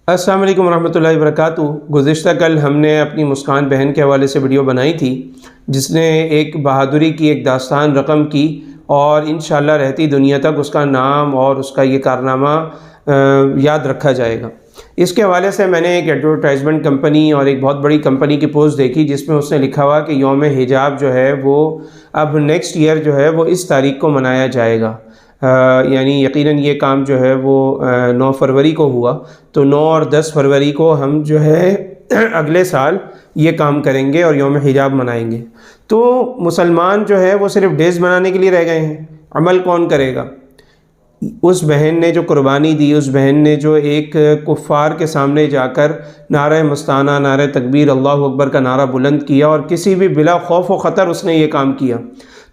السلام علیکم ورحمۃ اللہ وبرکاتہ۔ گزشتہ کل ہم نے اپنی مسکان بہن کے حوالے سے ویڈیو بنائی تھی جس نے ایک بہادری کی ایک داستان رقم کی اور انشاءاللہ رہتی دنیا تک اس کا نام اور اس کا یہ کارنامہ یاد رکھا جائے گا۔ اس کے حوالے سے میں نے ایک ایڈورٹائزمنٹ کمپنی اور ایک بہت بڑی کمپنی کی پوسٹ دیکھی جس میں اس نے لکھا ہوا کہ یوم حجاب جو ہے وہ اب نیکسٹ ایئر جو ہے وہ اس تاریخ کو منایا جائے گا، یعنی یقیناً یہ کام جو ہے وہ 9 فروری کو ہوا، تو 9 اور 10 فروری کو ہم جو ہے اگلے سال یہ کام کریں گے اور یوم حجاب منائیں گے۔ تو مسلمان جو ہے وہ صرف ڈیز منانے کے لیے رہ گئے ہیں، عمل کون کرے گا؟ اس بہن نے جو قربانی دی، اس بہن نے جو ایک کفار کے سامنے جا کر نعرہ مستانہ، نعرہ تکبیر، اللہ اکبر کا نعرہ بلند کیا اور کسی بھی بلا خوف و خطر اس نے یہ کام کیا،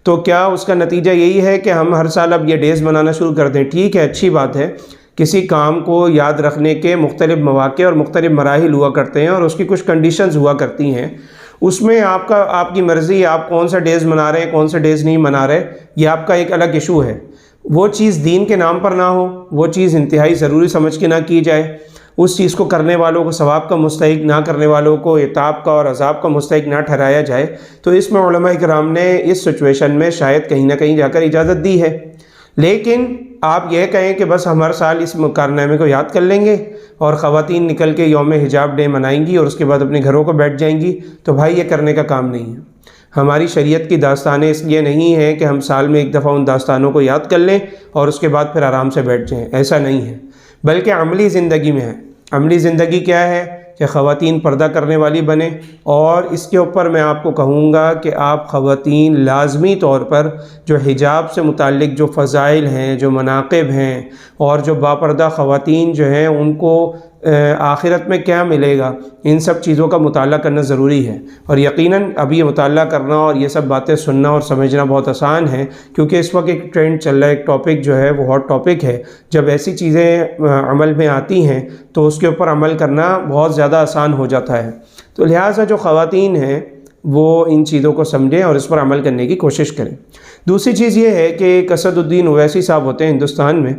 تو کیا اس کا نتیجہ یہی ہے کہ ہم ہر سال اب یہ ڈیز منانا شروع کر دیں؟ ٹھیک ہے، اچھی بات ہے، کسی کام کو یاد رکھنے کے مختلف مواقع اور مختلف مراحل ہوا کرتے ہیں اور اس کی کچھ کنڈیشنز ہوا کرتی ہیں، اس میں آپ کی مرضی، آپ کون سا ڈیز منا رہے ہیں، کون سا ڈیز نہیں منا رہے، یہ آپ کا ایک الگ ایشو ہے۔ وہ چیز دین کے نام پر نہ ہو، وہ چیز انتہائی ضروری سمجھ کے نہ کی جائے، اس چیز کو کرنے والوں کو ثواب کا مستحق، نہ کرنے والوں کو عتاب کا اور عذاب کا مستحق نہ ٹھہرایا جائے، تو اس میں علماء کرام نے اس سچویشن میں شاید کہیں نہ کہیں جا کر اجازت دی ہے۔ لیکن آپ یہ کہیں کہ بس ہم ہر سال اس کارنامے کو یاد کر لیں گے اور خواتین نکل کے یوم حجاب ڈے منائیں گی اور اس کے بعد اپنے گھروں کو بیٹھ جائیں گی، تو بھائی یہ کرنے کا کام نہیں ہے۔ ہماری شریعت کی داستانیں اس لیے نہیں ہیں کہ ہم سال میں ایک دفعہ ان داستانوں کو یاد کر لیں اور اس کے بعد پھر آرام سے بیٹھ جائیں، ایسا نہیں ہے، بلکہ عملی زندگی میں ہے۔ عملی زندگی کیا ہے کہ خواتین پردہ کرنے والی بنیں، اور اس کے اوپر میں آپ کو کہوں گا کہ آپ خواتین لازمی طور پر جو حجاب سے متعلق جو فضائل ہیں، جو مناقب ہیں، اور جو باپردہ خواتین جو ہیں ان کو آخرت میں کیا ملے گا، ان سب چیزوں کا مطالعہ کرنا ضروری ہے۔ اور یقیناً ابھی یہ مطالعہ کرنا اور یہ سب باتیں سننا اور سمجھنا بہت آسان ہے، کیونکہ اس وقت ایک ٹرینڈ چل رہا ہے، ایک ٹاپک جو ہے وہ ہاٹ ٹاپک ہے۔ جب ایسی چیزیں عمل میں آتی ہیں تو اس کے اوپر عمل کرنا بہت زیادہ آسان ہو جاتا ہے، تو لہٰذا جو خواتین ہیں وہ ان چیزوں کو سمجھیں اور اس پر عمل کرنے کی کوشش کریں۔ دوسری چیز یہ ہے کہ ایک اسد الدین اویسی صاحب ہوتے ہیں ہندوستان میں،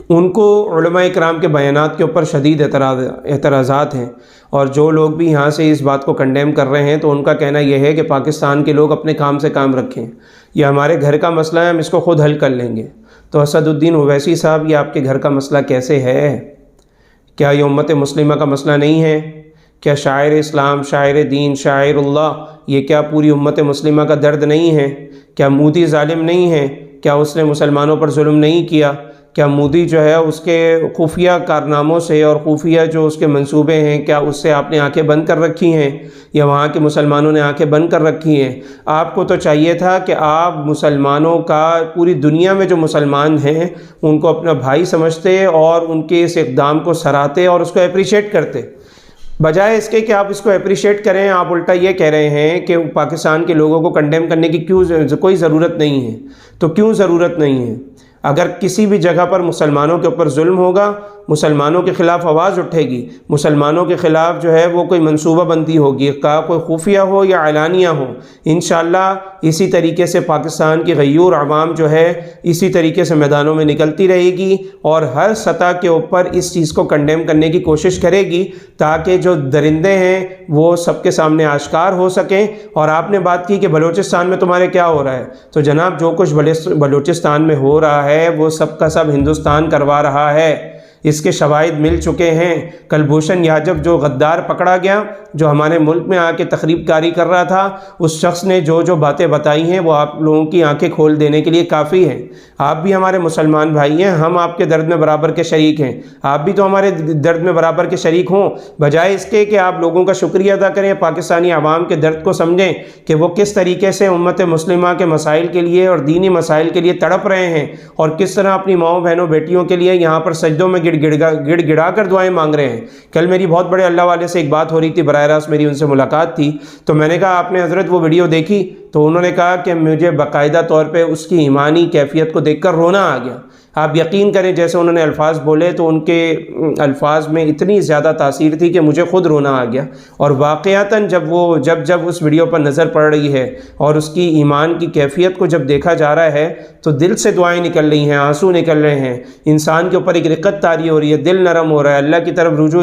ان کو علماء اکرام کے بیانات کے اوپر شدید اعتراضات ہیں، اور جو لوگ بھی یہاں سے اس بات کو کنڈیم کر رہے ہیں تو ان کا کہنا یہ ہے کہ پاکستان کے لوگ اپنے کام سے کام رکھیں، یہ ہمارے گھر کا مسئلہ ہے، ہم اس کو خود حل کر لیں گے۔ تو اسد الدین اویسی صاحب، یہ آپ کے گھر کا مسئلہ کیسے ہے؟ کیا یہ امت مسلمہ کا مسئلہ نہیں ہے؟ کیا شاعر اسلام، شاعر دین، شاعر اللہ، یہ کیا پوری امت مسلمہ کا درد نہیں ہے؟ کیا مودی ظالم نہیں ہے؟ کیا اس نے مسلمانوں پر ظلم نہیں کیا؟ کیا مودی جو ہے اس کے خفیہ کارناموں سے اور خفیہ جو اس کے منصوبے ہیں، کیا اس سے آپ نے آنکھیں بند کر رکھی ہیں یا وہاں کے مسلمانوں نے آنکھیں بند کر رکھی ہیں؟ آپ کو تو چاہیے تھا کہ آپ مسلمانوں کا، پوری دنیا میں جو مسلمان ہیں ان کو اپنا بھائی سمجھتے اور ان کے اس اقدام کو سراہتے اور اس کو اپریشیٹ کرتے، بجائے اس کے کہ آپ اس کو اپریشیٹ کریں۔ آپ الٹا یہ کہہ رہے ہیں کہ پاکستان کے لوگوں کو کنڈیم کرنے کی کوئی ضرورت نہیں ہے۔ تو کیوں ضرورت نہیں ہے؟ اگر کسی بھی جگہ پر مسلمانوں کے اوپر ظلم ہوگا، مسلمانوں کے خلاف آواز اٹھے گی، مسلمانوں کے خلاف جو ہے وہ کوئی منصوبہ بندی ہوگی، کوئی خفیہ ہو یا اعلانیہ ہو، انشاءاللہ اسی طریقے سے پاکستان کی غیور عوام جو ہے اسی طریقے سے میدانوں میں نکلتی رہے گی اور ہر سطح کے اوپر اس چیز کو کنڈیم کرنے کی کوشش کرے گی، تاکہ جو درندے ہیں وہ سب کے سامنے آشکار ہو سکیں۔ اور آپ نے بات کی کہ بلوچستان میں تمہارے کیا ہو رہا ہے، تو جناب جو کچھ بلوچستان میں ہو رہا ہے وہ سب کا سب ہندوستان کروا رہا ہے، اس کے شواہد مل چکے ہیں۔ کلبھوشن یاجو جو غدار پکڑا گیا، جو ہمارے ملک میں آ کے تخریب کاری کر رہا تھا، اس شخص نے جو باتیں بتائی ہیں وہ آپ لوگوں کی آنکھیں کھول دینے کے لیے کافی ہیں۔ آپ بھی ہمارے مسلمان بھائی ہیں، ہم آپ کے درد میں برابر کے شریک ہیں، آپ بھی تو ہمارے درد میں برابر کے شریک ہوں، بجائے اس کے کہ آپ لوگوں کا شکریہ ادا کریں، پاکستانی عوام کے درد کو سمجھیں کہ وہ کس طریقے سے امت مسلمہ کے مسائل کے لیے اور دینی مسائل کے لیے تڑپ رہے ہیں، اور کس طرح اپنی ماؤں بہنوں بیٹیوں کے لیے یہاں پر سجدوں میں گڑ گڑا کر دعائیں مانگ رہے ہیں۔ کل میری بہت بڑے اللہ والے سے ایک بات ہو رہی تھی، براہ راست میری ان سے ملاقات تھی، تو میں نے کہا آپ نے حضرت وہ ویڈیو دیکھی؟ تو انہوں نے کہا کہ مجھے باقاعدہ طور پہ اس کی ایمانی کیفیت کو دیکھ کر رونا آ گیا۔ آپ یقین کریں جیسے انہوں نے الفاظ بولے تو ان کے الفاظ میں اتنی زیادہ تاثیر تھی کہ مجھے خود رونا آ گیا، اور واقعتاً جب اس ویڈیو پر نظر پڑ رہی ہے اور اس کی ایمان کی کیفیت کو جب دیکھا جا رہا ہے تو دل سے دعائیں نکل رہی ہیں، آنسو نکل رہے ہیں، انسان کے اوپر ایک رقت طاری ہو رہی ہے، دل نرم ہو رہا ہے، اللہ کی طرف رجوع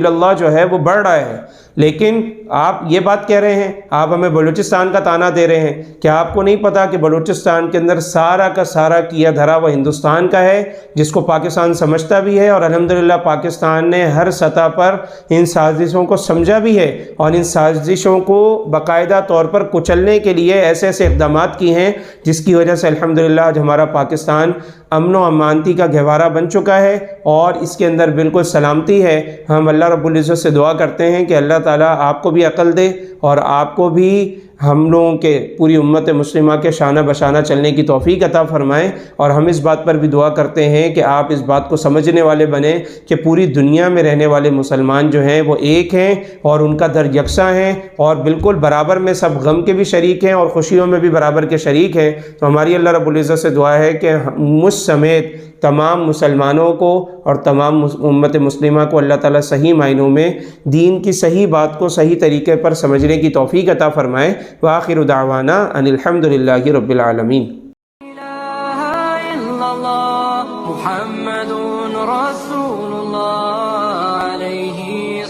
اللہ جو ہے وہ بڑھ رہا ہے۔ لیکن آپ یہ بات کہہ رہے ہیں، آپ ہمیں بلوچستان کا تانا دے رہے ہیں، کیا آپ کو نہیں پتا کہ بلوچستان کے اندر سارا کا سارا کیا دھرا وہ ہندوستان کا ہے، جس کو پاکستان سمجھتا بھی ہے، اور الحمدللہ پاکستان نے ہر سطح پر ان سازشوں کو سمجھا بھی ہے، اور ان سازشوں کو باقاعدہ طور پر کچلنے کے لیے ایسے ایسے اقدامات کی ہیں جس کی وجہ سے الحمدللہ آج ہمارا پاکستان امن و امانتی کا گہوارہ بن چکا ہے، اور اس کے اندر بالکل سلامتی ہے۔ ہم اللہ رب العزت سے دعا کرتے ہیں کہ اللہ تعالیٰ آپ کو بھی عقل دے، اور آپ کو بھی ہم لوگوں کے پوری امت مسلمہ کے شانہ بشانہ چلنے کی توفیق عطا فرمائیں، اور ہم اس بات پر بھی دعا کرتے ہیں کہ آپ اس بات کو سمجھنے والے بنیں کہ پوری دنیا میں رہنے والے مسلمان جو ہیں وہ ایک ہیں، اور ان کا درد یکساں ہیں، اور بالکل برابر میں سب غم کے بھی شریک ہیں اور خوشیوں میں بھی برابر کے شریک ہیں۔ تو ہماری اللہ رب العزت سے دعا ہے کہ مجھ سمیت تمام مسلمانوں کو اور تمام امت مسلمہ کو اللہ تعالیٰ صحیح معنوں میں دین کی صحیح بات کو صحیح طریقے پر سمجھنے کی توفیق عطا فرمائے۔ وآخر دعوانا ان الحمدللہ رب العالمین۔ محمد رسول اللہ علیہ